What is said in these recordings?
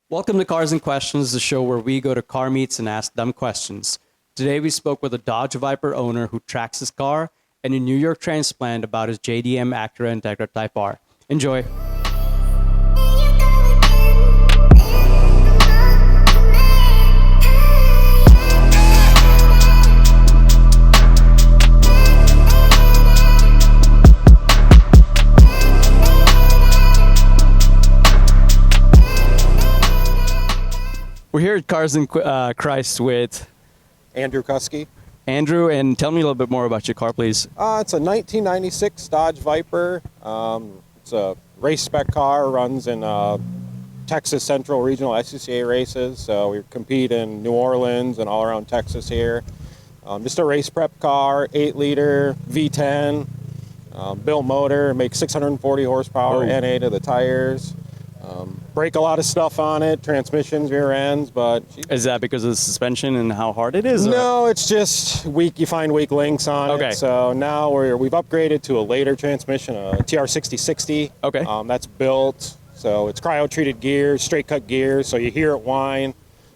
Welcome to Cars and Questions, the show where we go to car meets and ask dumb questions. Today we spoke with a Dodge Viper owner who tracks his car and a New York transplant about his JDM Acura Integra Type R. Enjoy. We're here at Cars and Christ with Andrew Kusske. Andrew, and tell me a little bit more about your car, please. It's a 1996 Dodge Viper. It's a race spec car, runs in Texas Central Regional SCCA races. So we compete in New Orleans and all around Texas here. Just a race prep car, 8-liter V10, built motor, makes 640 horsepower, NA to the tires. Break a lot of stuff on it, transmissions, rear ends, but... Is that because of the suspension and how hard it is? No, it's just weak. You find weak links on it. So now we've upgraded to a later transmission, a TR6060. Okay. That's built, so it's cryo-treated gears, straight cut gears, so you hear it whine.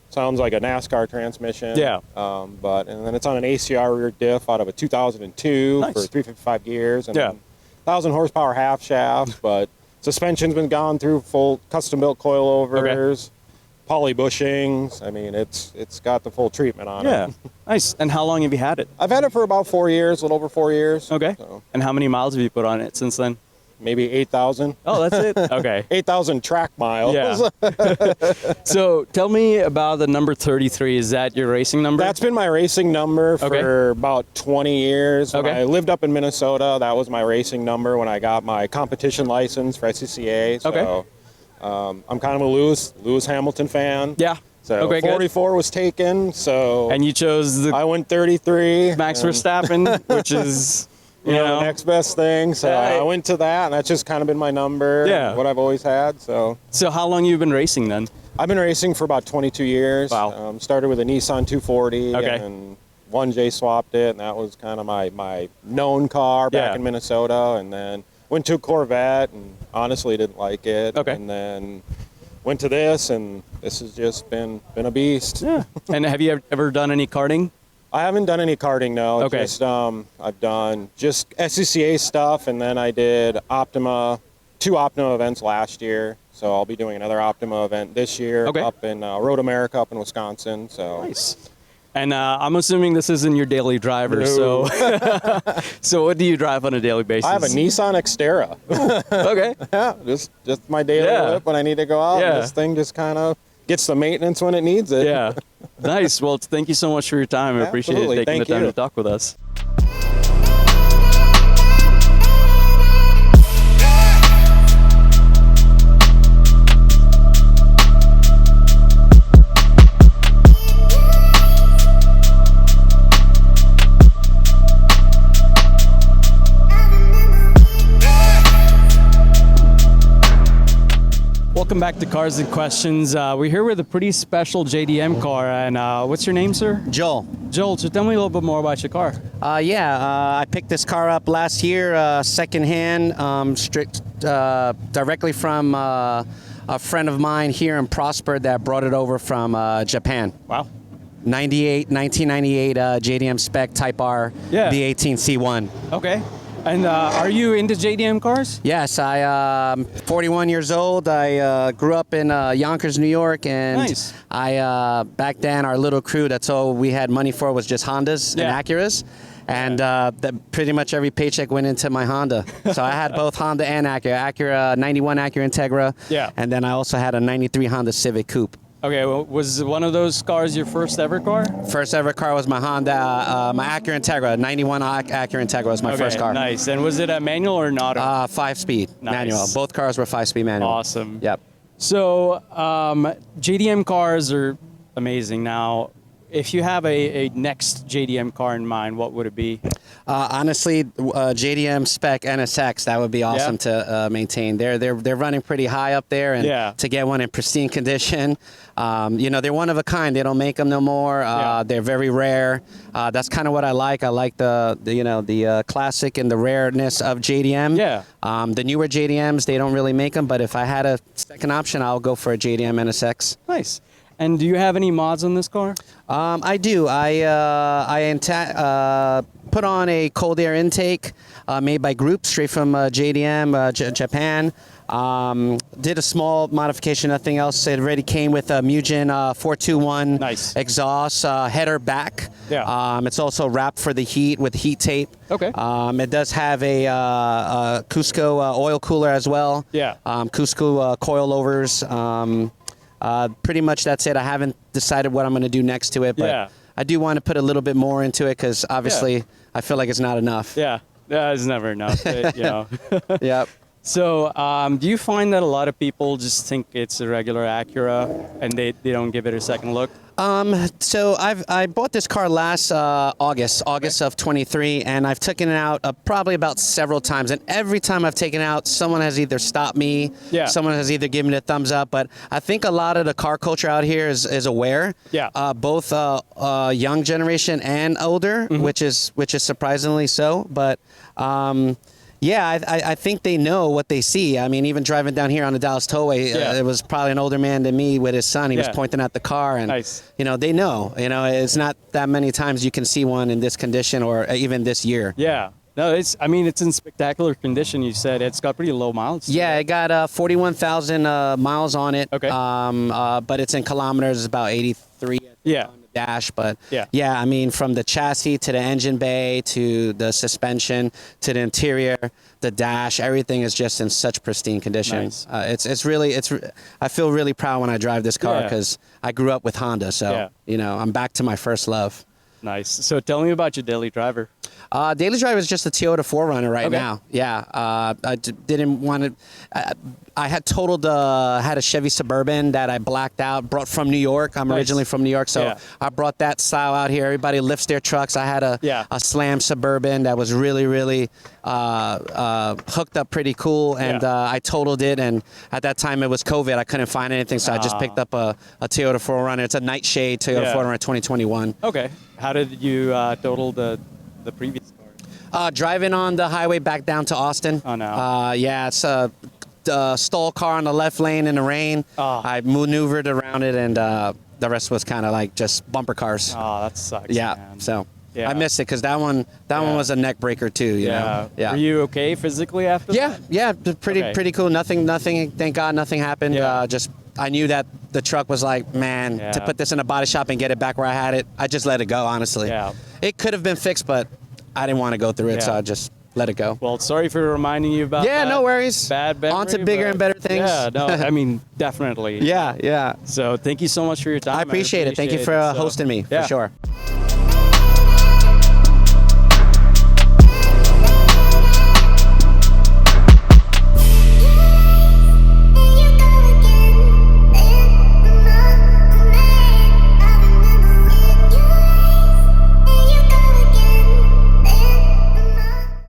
Sounds like a NASCAR transmission. Yeah. And then it's on an ACR rear diff out of a 2002 for 355 gears. And 1,000 horsepower half shaft, but... Suspension's been gone through full custom-built coilovers, poly bushings. I mean, it's got the full treatment on it. Yeah, nice. And how long have you had it? I've had it for about 4 years, a little over 4 years. Okay. So. And how many miles have you put on it since then? Maybe 8,000. Oh, that's it? Okay. 8,000 track miles. Yeah. So tell me about the number 33. Is that your racing number? That's been my racing number for about 20 years. When I lived up in Minnesota, that was my racing number when I got my competition license for SCCA. So I'm kind of a Lewis Hamilton fan. Yeah. So 44 was taken. So and you chose I went 33. Max Verstappen, which is... You know, the next best thing. So I went to that, and that's just kind of been my number. Yeah. What I've always had. So how long have you been racing then? I've been racing for about 22 years. Wow. Started with a Nissan 240, and 1J swapped it, and that was kind of my known car back in Minnesota. And then went to a Corvette, and honestly didn't like it. And then went to this, and this has just been a beast. Yeah. And have you ever done any karting? I haven't done any karting, no. Just, I've done just SCCA stuff, and then I did two Optima events last year. So I'll be doing another Optima event this year up in Road America up in Wisconsin. So nice. And I'm assuming this isn't your daily driver, so so what do you drive on a daily basis? I have a Nissan Xterra. Yeah, just my daily whip when I need to go out. Yeah. This thing just kind of gets the maintenance when it needs it. Yeah. Nice. Well, thank you so much for your time. I appreciate you taking the time to talk with us. Welcome back to Cars and Questions. We're here with a pretty special JDM car, and what's your name, sir? Joel. Joel, so tell me a little bit more about your car. I picked this car up last year, secondhand, directly from a friend of mine here in Prosper that brought it over from Japan. Wow. 1998 JDM spec Type R V18 C1. Okay. And are you into JDM cars? Yes, I'm 41 years old. I grew up in Yonkers, New York, and I back then our little crew, that's all we had money for was just Hondas and Acuras. And pretty much every paycheck went into my Honda. So I had both Honda and Acura 91 Acura Integra, and then I also had a 93 Honda Civic Coupe. Okay, well, was one of those cars your first ever car? First ever car was my Honda, my Acura Integra, 91 Acura Integra was my first car. Nice. And was it a manual or an auto? 5-speed manual. Both cars were 5-speed manual. Awesome. Yep. So JDM cars are amazing. Now, if you have a next JDM car in mind, what would it be? Honestly, JDM spec NSX, that would be awesome to maintain. They're running pretty high up there, and to get one in pristine condition, you know, they're one of a kind. They don't make them no more. They're very rare. That's kind of what I like. I like the classic and the rareness of JDM. The newer JDMs, they don't really make them, but if I had a second option, I'll go for a JDM NSX. Nice. And do you have any mods on this car? I do. I put on a cold air intake made by Group, straight from JDM, Japan. Did a small modification, nothing else. It already came with a Mugen 421 exhaust, header back. It's also wrapped for the heat with heat tape. It does have a Kusske oil cooler as well. Kusske coilovers. Pretty much that's it. I haven't decided what I'm going to do next to it, but I do want to put a little bit more into it because obviously I feel like it's not enough. Yeah, it's never enough. You know. Yep. So, do you find that a lot of people just think it's a regular Acura and they don't give it a second look? So I bought this car last August of 23, and I've taken it out probably about several times. And every time I've taken it out, someone has either stopped me, someone has either given it a thumbs up. But I think a lot of the car culture out here is aware. Both young generation and older, which is surprisingly so. But yeah, I think they know what they see. I mean, even driving down here on the Dallas Tollway, it was probably an older man than me with his son. He was pointing at the car, and you know, they know. You know, it's not that many times you can see one in this condition, or even this year. No, I mean, it's in spectacular condition. You said it's got pretty low miles. Yeah, it got 41,000 miles on it. But it's in kilometers. It's about 83. On the dash, but yeah, I mean, from the chassis to the engine bay to the suspension to the interior, the dash, everything is just in such pristine condition. It's really I feel really proud when I drive this car because I grew up with Honda, so you know, I'm back to my first love. Nice. So tell me about your daily driver. Daily driver is just a Toyota 4Runner right now. I didn't want to. I had totaled, had a Chevy Suburban that I blacked out, brought from New York. I'm originally from New York, so I brought that style out here. Everybody lifts their trucks. I had a Slam Suburban that was really hooked up pretty cool, and I totaled it. And at that time, it was COVID. I couldn't find anything, so I just picked up a Toyota 4Runner. It's a Nightshade Toyota 4Runner 2021. How did you total the previous car? Driving on the highway back down to Austin. Yeah, it's a stall car on the left lane in the rain. I maneuvered around it, and the rest was kind of like just bumper cars. That sucks. Man. So I missed it because that one was a neck breaker too. You know? Were you okay physically after that? Yeah, pretty cool. Nothing. Thank God, nothing happened. Just I knew that the truck was like, man, to put this in a body shop and get it back where I had it, I just let it go. Honestly, it could have been fixed, but I didn't want to go through it, so I just let it go. Well, sorry for reminding you about that. No worries. Bad memory. On to bigger and better things. Yeah, no, I mean, definitely. Yeah. So thank you so much for your time. I appreciate it. Thank you for hosting me, for sure.